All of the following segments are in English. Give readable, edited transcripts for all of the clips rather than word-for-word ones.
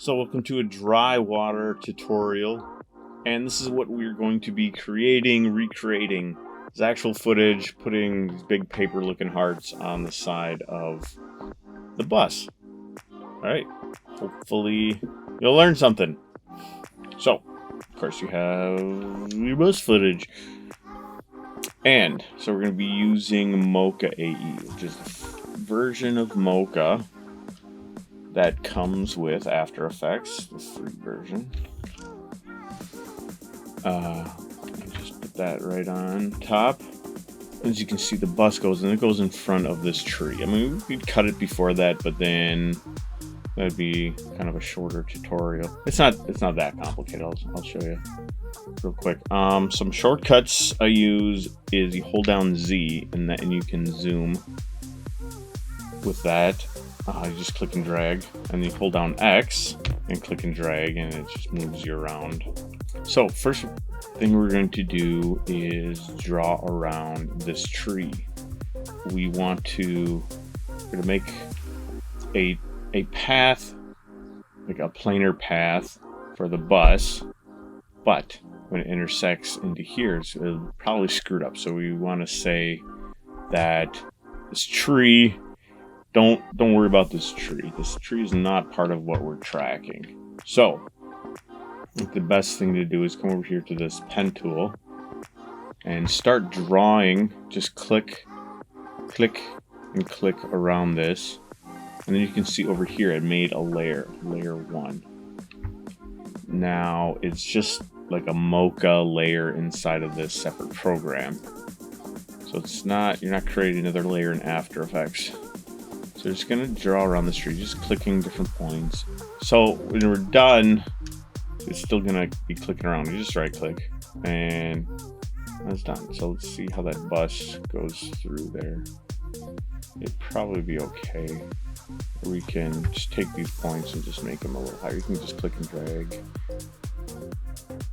So welcome to a Drywater tutorial, and this is what we're going to be recreating. This actual footage, putting these big paper looking hearts on the side of the bus. Alright, hopefully you'll learn something. So, of course you have your bus footage. And, so we're going to be using Mocha AE, which is the version of Mocha that comes with After Effects, the free version. Just put that right on top. As you can see, the bus goes, and it goes in front of this tree. I mean, we'd cut it before that, but then that'd be kind of a shorter tutorial. It's not that complicated. I'll show you real quick. Some shortcuts I use is you hold down Z, and you can zoom with that. You just click and drag, and you hold down X and click and drag, and it just moves you around. So first thing we're going to do is draw around this tree. We're going to make a path, like a planar path for the bus, but when it intersects into here, it's probably screwed up. So we want to say that this tree, don't worry about this tree. This tree is not part of what we're tracking. So I think the best thing to do is come over here to this pen tool and start drawing. Just click, and click around this. And then you can see over here it made a layer 1. Now it's just like a Mocha layer inside of this separate program. So you're not creating another layer in After Effects. So we're just going to draw around this tree, just clicking different points. So when we're done, it's still going to be clicking around. You just right click and that's done. So let's see how that bus goes through there. It'd probably be okay. We can just take these points and just make them a little higher. You can just click and drag.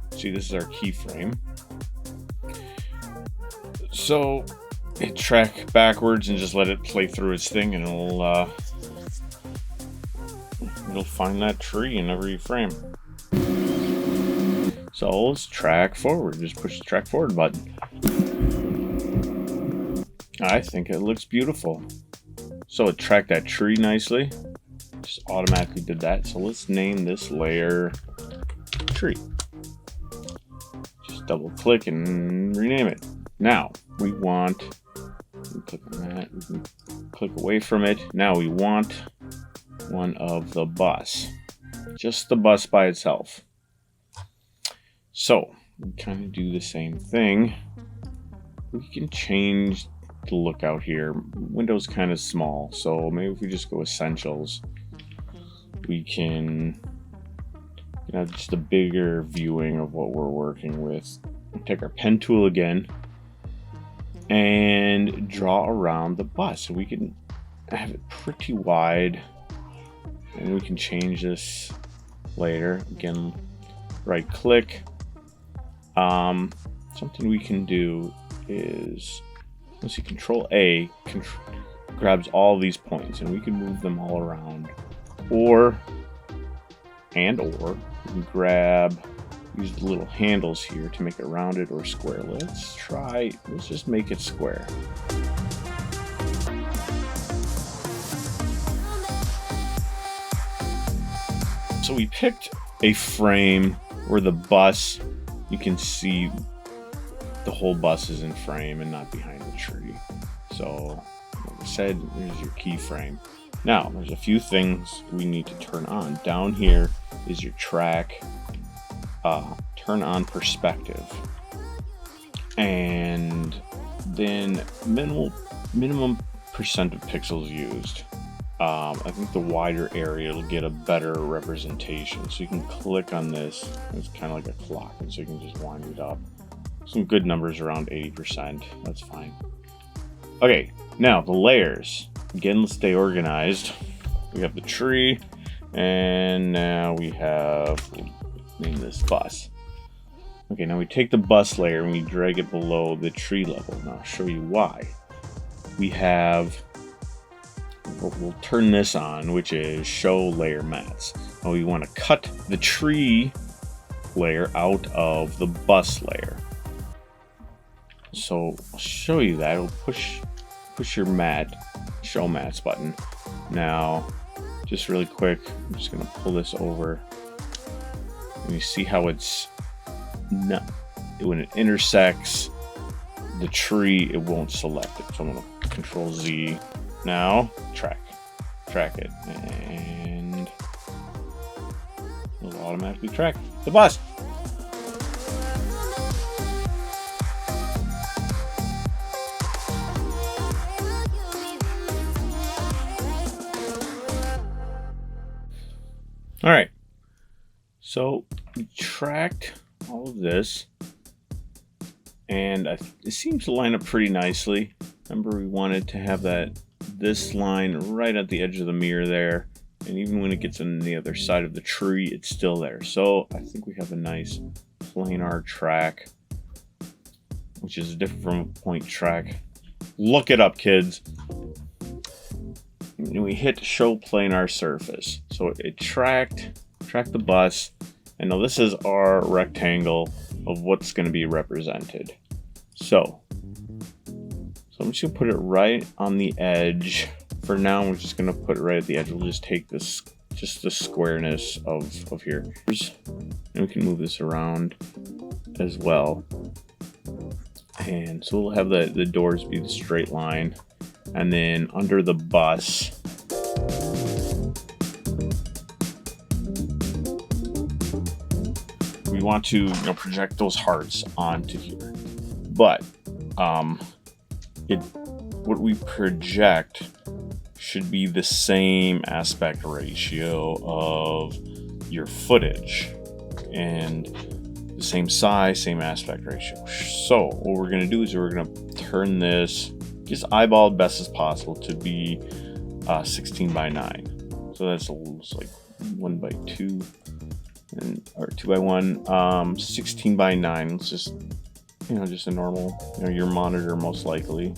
See, this is our keyframe. So hit track backwards and just let it play through its thing, and it'll find that tree in every frame. So let's track forward. Just push the track forward button. I think it looks beautiful. So it tracked that tree nicely. Just automatically did that. So let's name this layer tree. Just double click and rename it. Now we want, click on that, we can click away from it. Now we want one of the bus, just the bus by itself. So we kind of do the same thing. We can change the look out here. Window's kind of small, so maybe if we just go essentials, we can have just a bigger viewing of what we're working with. Take our pen tool again and draw around the bus. So we can have it pretty wide, and we can change this later. Again, right click. Something we can do is, let's see, Control A grabs all these points, and we can move them all around. Or we can use the little handles here to make it rounded or square. Let's just make it square. So we picked a frame where the bus, you can see the whole bus is in frame and not behind the tree. So like I said, here's your keyframe. Now there's a few things we need to turn on. Down here is your track. Turn on perspective, and then minimum percent of pixels used. I think the wider area will get a better representation. So you can click on this. It's kind of like a clock, and so you can just wind it up. Some good numbers around 80%. That's fine. Okay, now the layers. Again, let's stay organized. We have the tree, and now we have, name this bus. Okay, now we take the bus layer and we drag it below the tree level. Now I'll show you why. We have, we'll turn this on, which is show layer mats. Now we want to cut the tree layer out of the bus layer. So I'll show you that. It'll push your matte, show mattes button. Now, just really quick, I'm just gonna pull this over. And you see how it's not, when it intersects the tree, it won't select it. So I'm gonna Control Z. Now, track it, and it'll automatically track the bus. All right, so we tracked all of this, and it seems to line up pretty nicely. Remember, we wanted to have this line right at the edge of the mirror there, and even when it gets on the other side of the tree, it's still there. So I think we have a nice planar track, which is different from a point track. Look it up, kids. And we hit show planar surface. So it tracked the bus. And now this is our rectangle of what's going to be represented. So I'm just going to put it right on the edge. For now, we're just going to put it right at the edge. We'll just take this, just the squareness of here. And we can move this around as well. And so we'll have the doors be the straight line. And then under the bus, we want to project those hearts onto here. But what we project should be the same aspect ratio of your footage and the same size, same aspect ratio. So what we're going to do is we're going to turn this, just eyeball best as possible, to be 16 by 9. So that's almost like 1 by 2 or 2 by 1. 16 by 9. It's just just a normal, your monitor most likely.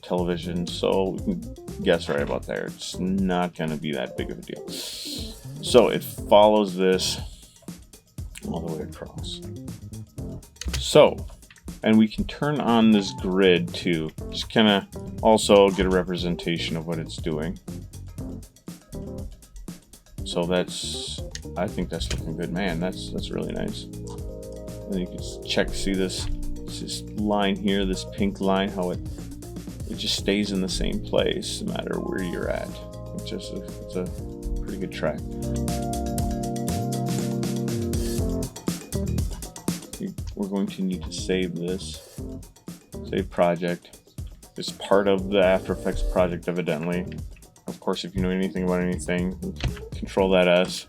Television. So we can guess right about there. It's not going to be that big of a deal. So it follows this all the way across. So, and we can turn on this grid too, just kind of also get a representation of what it's doing. So I think that's looking good, man. That's really nice. And you can see this line here, this pink line, how it just stays in the same place no matter where you're at. It's a pretty good track. We're going to need to save this. Save project. It's part of the After Effects project, evidently. Of course, if you know anything about anything, Control that S.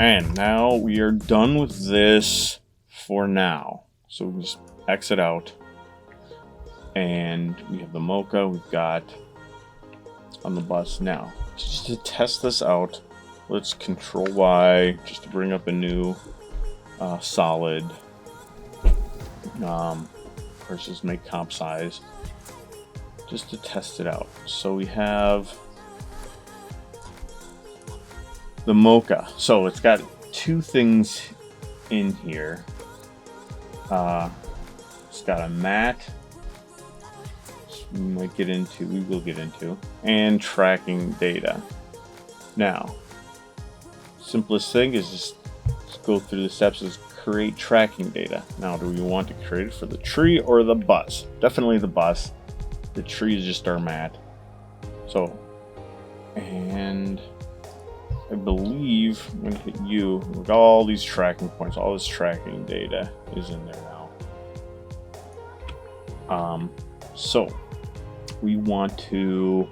And now we are done with this for now. So we just exit out. And we have the Mocha we've got on the bus now. Just to test this out, let's Control Y just to bring up a new solid. First, just make comp size just to test it out. So we have the Mocha. So it's got two things in here. It's got a matte. We will get into, and tracking data. Now, simplest thing is just go through the steps is create tracking data. Now, do we want to create it for the tree or the bus? Definitely the bus. The tree is just our matte. So, and I believe I'm going to hit U. With all these tracking points, all this tracking data is in there now. So we want to,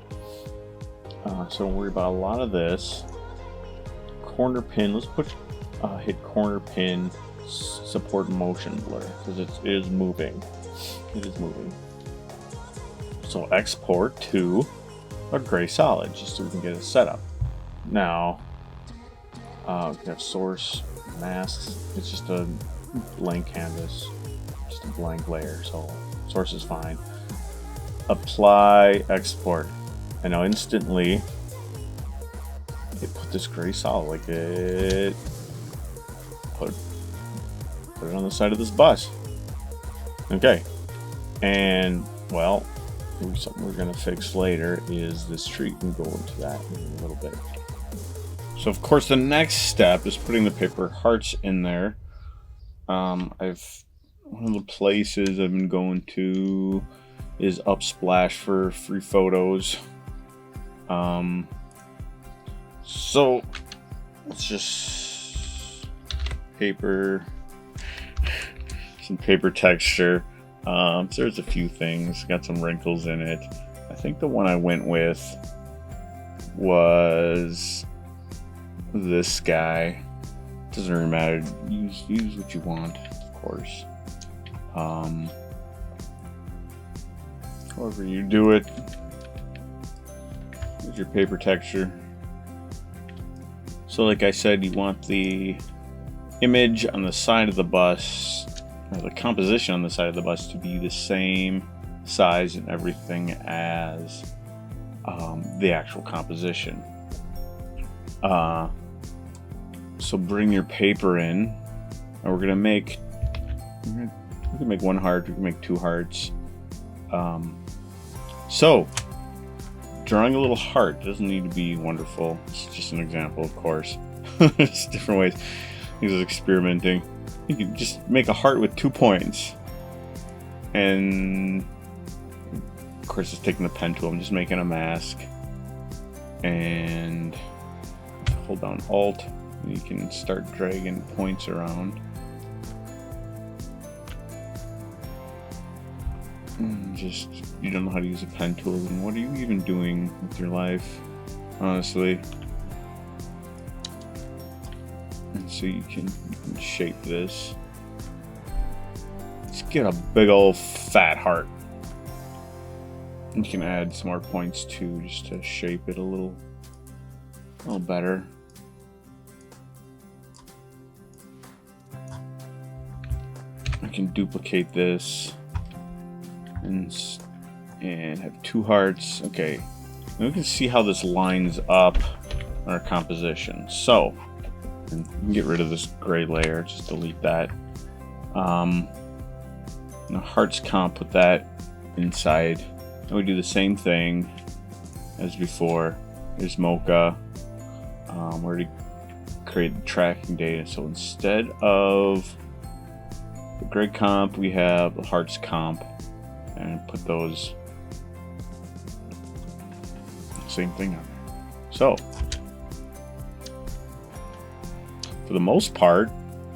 so don't worry about a lot of this. Corner pin, let's hit corner pin, support motion blur, because it is moving. It is moving. So export to a gray solid, just so we can get it set up. Now, we have source, masks, it's just a blank canvas, just a blank layer, so source is fine. Apply export, and now instantly put this gray solid like it. Put it on the side of this bus. Okay, and well, maybe something we're gonna fix later is this tree. We can go into that in a little bit. So of course the next step is putting the paper hearts in there. One of the places I've been going to is Upsplash for free photos. So let's just some paper texture. So there's a few things, got some wrinkles in it. I think the one I went with was this guy. Doesn't really matter. Use what you want, of course. However you do it, use your paper texture. So like I said, you want the image on the side of the bus, or the composition on the side of the bus, to be the same size and everything as the actual composition. So bring your paper in, and we can make one heart, we can make 2 hearts. So drawing a little heart doesn't need to be wonderful. It's just an example, of course. There's different ways. He's experimenting. You can just make a heart with 2 points, and of course, just taking the pen tool, I'm just making a mask, and hold down Alt. You can start dragging points around. Just, you don't know how to use a pen tool, and what are you even doing with your life, honestly? And so you can shape this. Let's get a big old fat heart. You can add some more points too, just to shape it a little better. I can duplicate this and have 2 hearts. Okay, now we can see how this lines up on our composition. So, and you can get rid of this gray layer, just delete that. Now hearts comp, put that inside. And we do the same thing as before. There's Mocha. We already created the tracking data, so instead of the gray comp, we have the hearts comp, and put those same thing on there. So for the most part,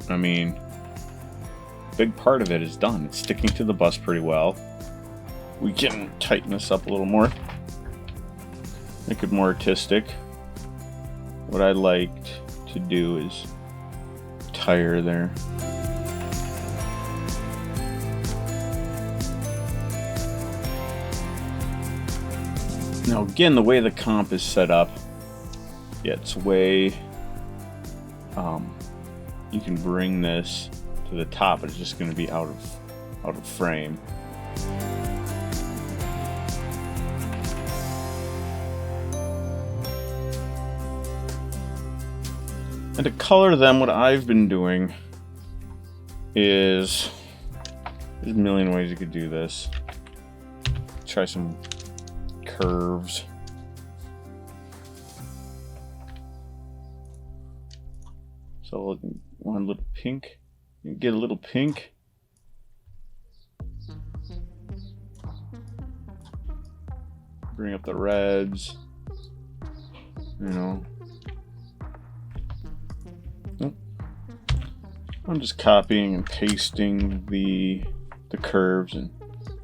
I mean, a big part of it is done. It's sticking to the bus pretty well. We can tighten this up a little more, make it more artistic. What I liked to do is tire there. Now again, the way the comp is set up, yeah, it's way, you can bring this to the top, but it's just going to be out of frame. And to color them, what I've been doing is, there's a million ways you could do this. Try some curves. So one little pink. You get a little pink. Bring up the reds. You know. I'm just copying and pasting the curves, and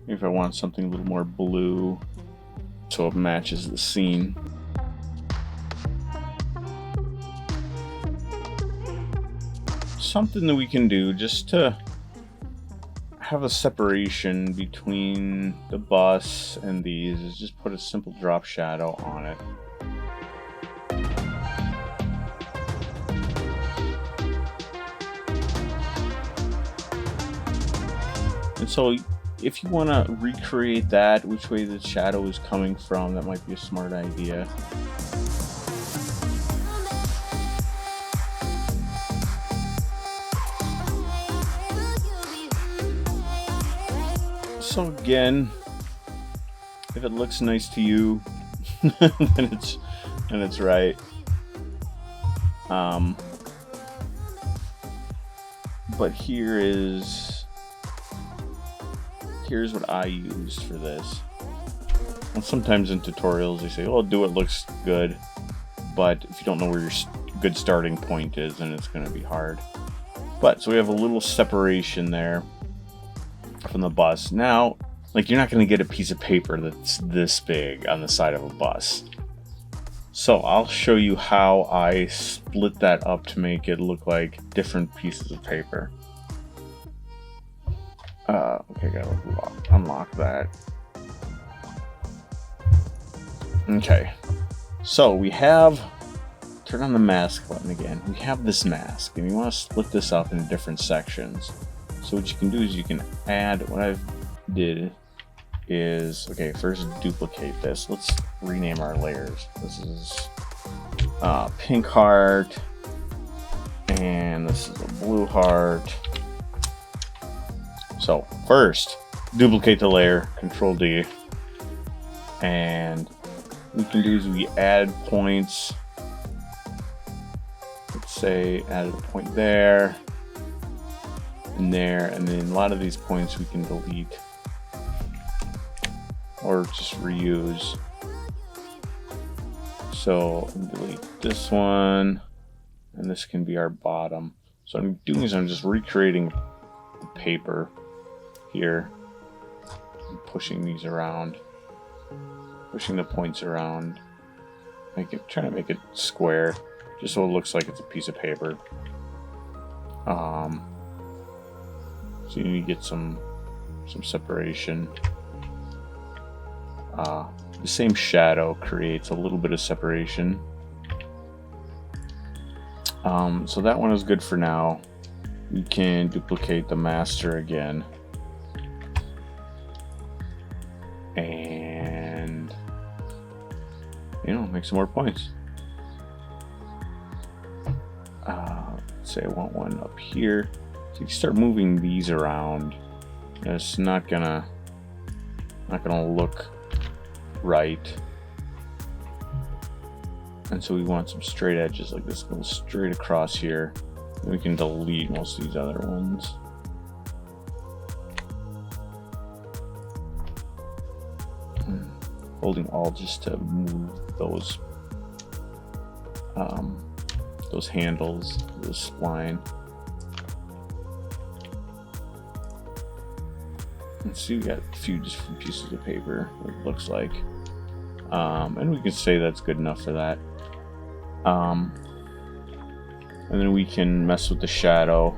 maybe if I want something a little more blue so it matches the scene. Something that we can do just to have a separation between the bus and these is just put a simple drop shadow on it. And so if you want to recreate that, which way the shadow is coming from, that might be a smart idea. So again, if it looks nice to you, then it's right. But here's what I used for this. And sometimes in tutorials they say, "Oh, do what looks good," but if you don't know where your good starting point is, then it's going to be hard. But so we have a little separation there from the bus. Now, like, you're not going to get a piece of paper that's this big on the side of a bus. So I'll show you how I split that up to make it look like different pieces of paper. Okay, gotta unlock that. Okay, so we have, turn on the mask button again. We have this mask, and you want to split this up into different sections. So what you can do is you can add, what I've did is, okay, first duplicate this. Let's rename our layers. This is pink heart, and this is a blue heart. So first, duplicate the layer, Control D, and what we can do is we add points. Let's say add a point there, and there, and then a lot of these points we can delete or just reuse. So delete this one, and this can be our bottom. So what I'm doing is I'm just recreating the paper here, and pushing these around, pushing the points around, trying to make it square, just so it looks like it's a piece of paper. So you need to get some separation. The same shadow creates a little bit of separation. So that one is good for now. We can duplicate the master again, and make some more points. Let's say I want one up here. So you start moving these around, it's not gonna look right. And so we want some straight edges like this, go straight across here. And we can delete most of these other ones. Holding Alt just to move those handles, this spline. Let's see, we got a few different pieces of paper, what it looks like. And we can say that's good enough for that. And then we can mess with the shadow.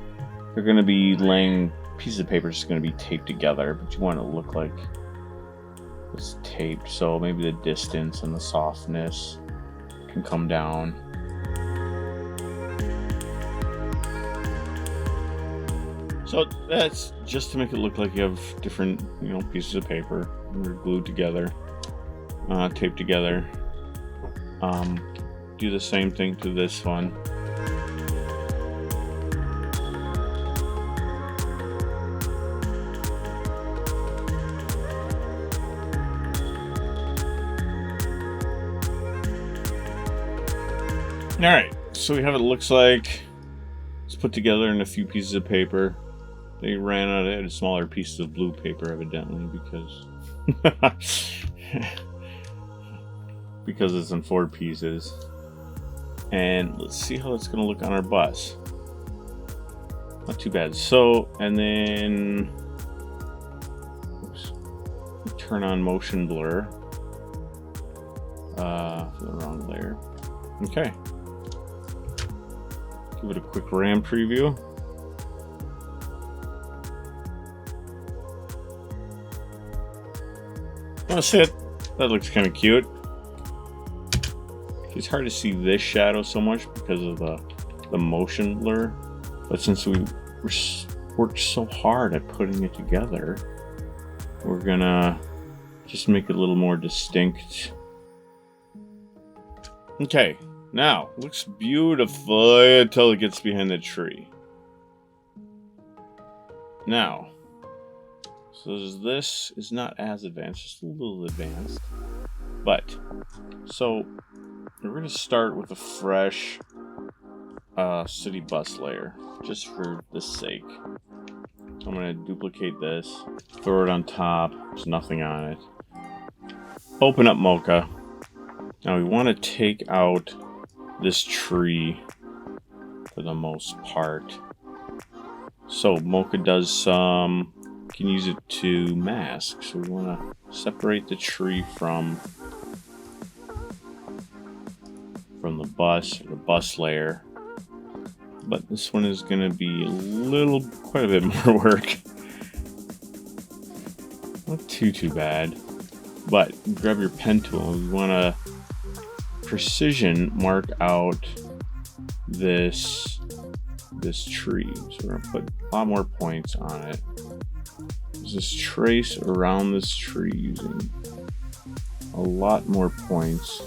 They're going to be laying pieces of paper, just going to be taped together, but you want it to look like it's taped. So maybe the distance and the softness can come down. So that's just to make it look like you have different, pieces of paper. They're glued together, taped together. Do the same thing to this one. All right, so we have it looks like it's put together in a few pieces of paper. They ran out of smaller pieces of blue paper, evidently, because it's in 4 pieces. And let's see how it's going to look on our bus. Not too bad. So, and then turn on motion blur for the wrong layer. Okay. Give it a quick RAM preview. That's it. That looks kind of cute. It's hard to see this shadow so much because of the motion blur, but since we worked so hard at putting it together, we're gonna just make it a little more distinct. Okay, now looks beautiful until it gets behind the tree. Now, So this is not as advanced, just a little advanced. But, so we're going to start with a fresh city bus layer, just for the sake. I'm going to duplicate this, throw it on top, there's nothing on it. Open up Mocha. Now we want to take out this tree for the most part. So Mocha does some, can use it to mask. So we want to separate the tree from the bus layer. But this one is going to be quite a bit more work. Not too bad. But grab your pen tool. We want to precision mark out this tree. So we're going to put a lot more points on it. Just trace around this tree using a lot more points.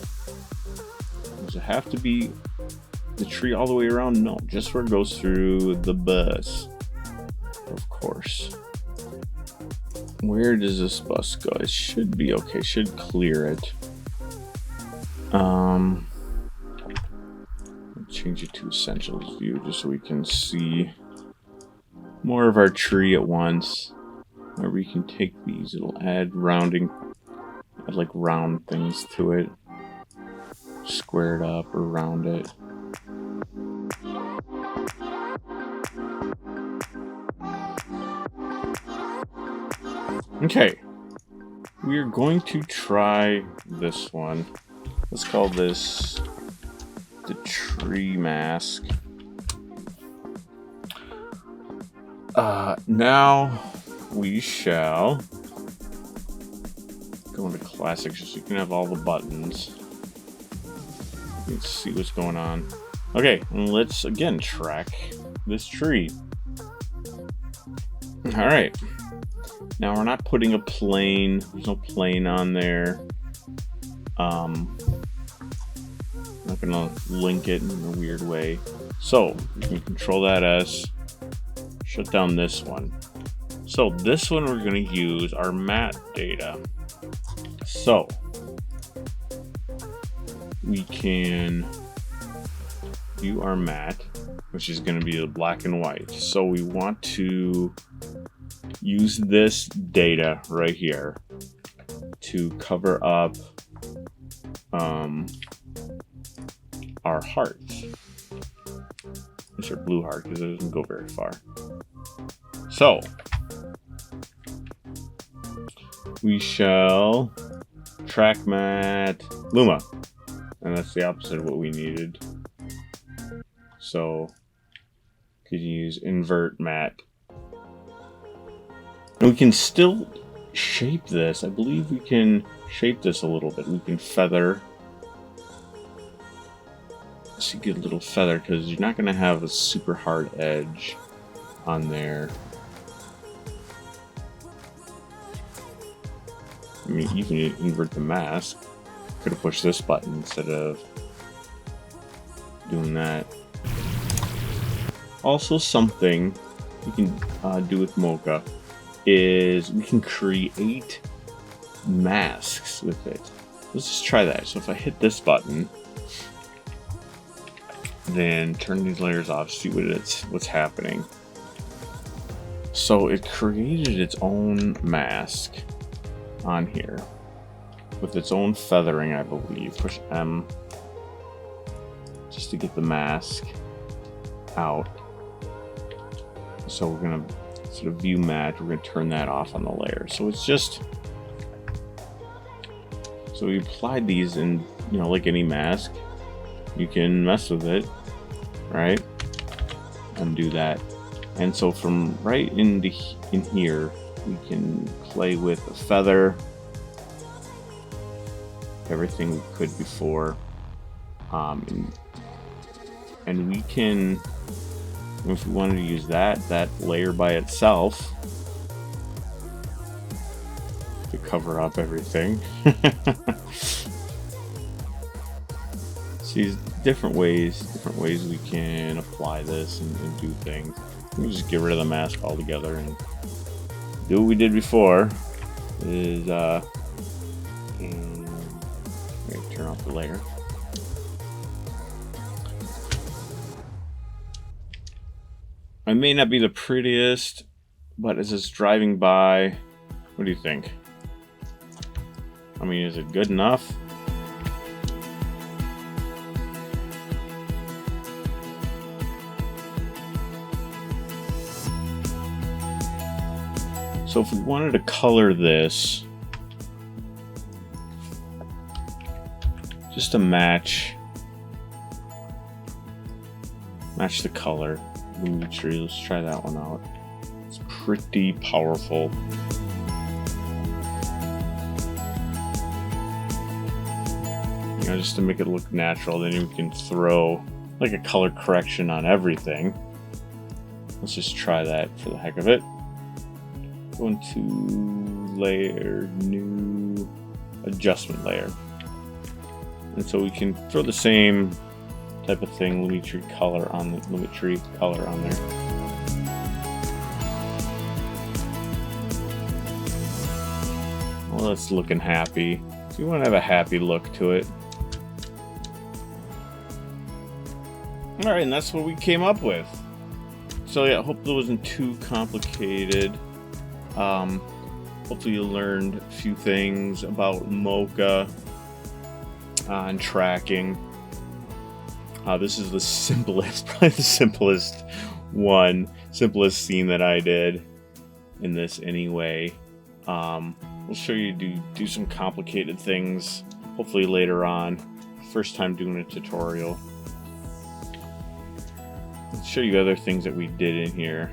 Does it have to be the tree all the way around? No, just where it goes through the bus, of course. Where does this bus go? It should be okay, should clear it. Change it to Essentials view just so we can see more of our tree at once. Or we can take these, it'll add rounding, add like round things to it. Square it up or round it. Okay, we are going to try this one. Let's call this the tree mask. Now we shall go into classic just so you can have all the buttons. Let's see what's going on. Okay, and let's again track this tree. Alright. Now we're not putting a plane. There's no plane on there. I'm not gonna link it in a weird way. So we can control that S. Shut down this one. So this one we're gonna use our mat data. So we can view our mat, which is going to be the black and white. So we want to use this data right here to cover up our hearts. It's our blue heart because it doesn't go very far. So we shall track mat Luma. And that's the opposite of what we needed. So, could use invert mat. And we can still shape this. I believe we can shape this a little bit. We can feather. Let's get a little feather because you're not going to have a super hard edge on there. I mean, you can invert the mask. Could have pushed this button instead of doing that. Also, something we can do with Mocha is we can create masks with it. Let's just try that. So if I hit this button, then turn these layers off, see what's happening. So it created its own mask on here. With its own feathering, I believe. Push M just to get the mask out. So we're gonna sort of view mat, we're gonna turn that off on the layer. So it's just, so we applied these in, you know, like any mask, you can mess with it, right? Undo that. And so from right in here, we can play with a feather, everything we could before, and we can, if we wanted to use that layer by itself to cover up everything. See, different ways we can apply this and do things. We can just get rid of the mask altogether and do what we did before. Is turn off the layer. I may not be the prettiest, but as it's driving by, what do you think? I mean, is it good enough? So if we wanted to color this, just to match the color, Movie Tree, let's try that one out. It's pretty powerful. You know, just to make it look natural, then you can throw like a color correction on everything. Let's just try that for the heck of it. Go into layer, new adjustment layer. And so we can throw the same type of thing, limit tree color on there. Well, it's looking happy. So you want to have a happy look to it. Alright, and that's what we came up with. So yeah, I hope it wasn't too complicated. Hopefully you learned a few things about Mocha and tracking. This is the simplest, probably the simplest scene that I did in this anyway. We'll show you do some complicated things hopefully later on. First time doing a tutorial. I'll show you other things that we did in here.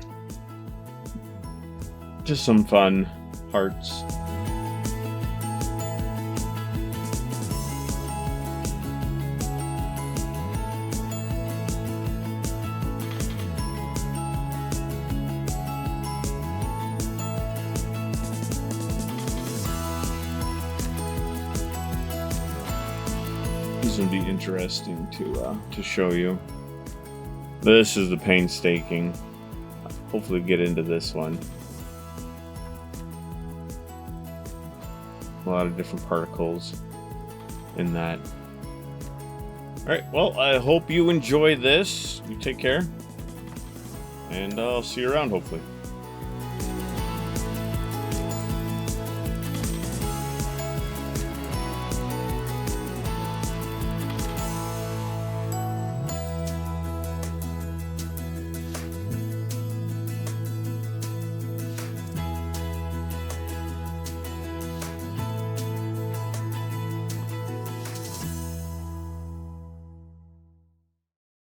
Just some fun parts. This will be interesting to show you. This is the painstaking. Hopefully get into this one. A lot of different particles in that. Alright, well, I hope you enjoy this. You take care. And I'll see you around, hopefully.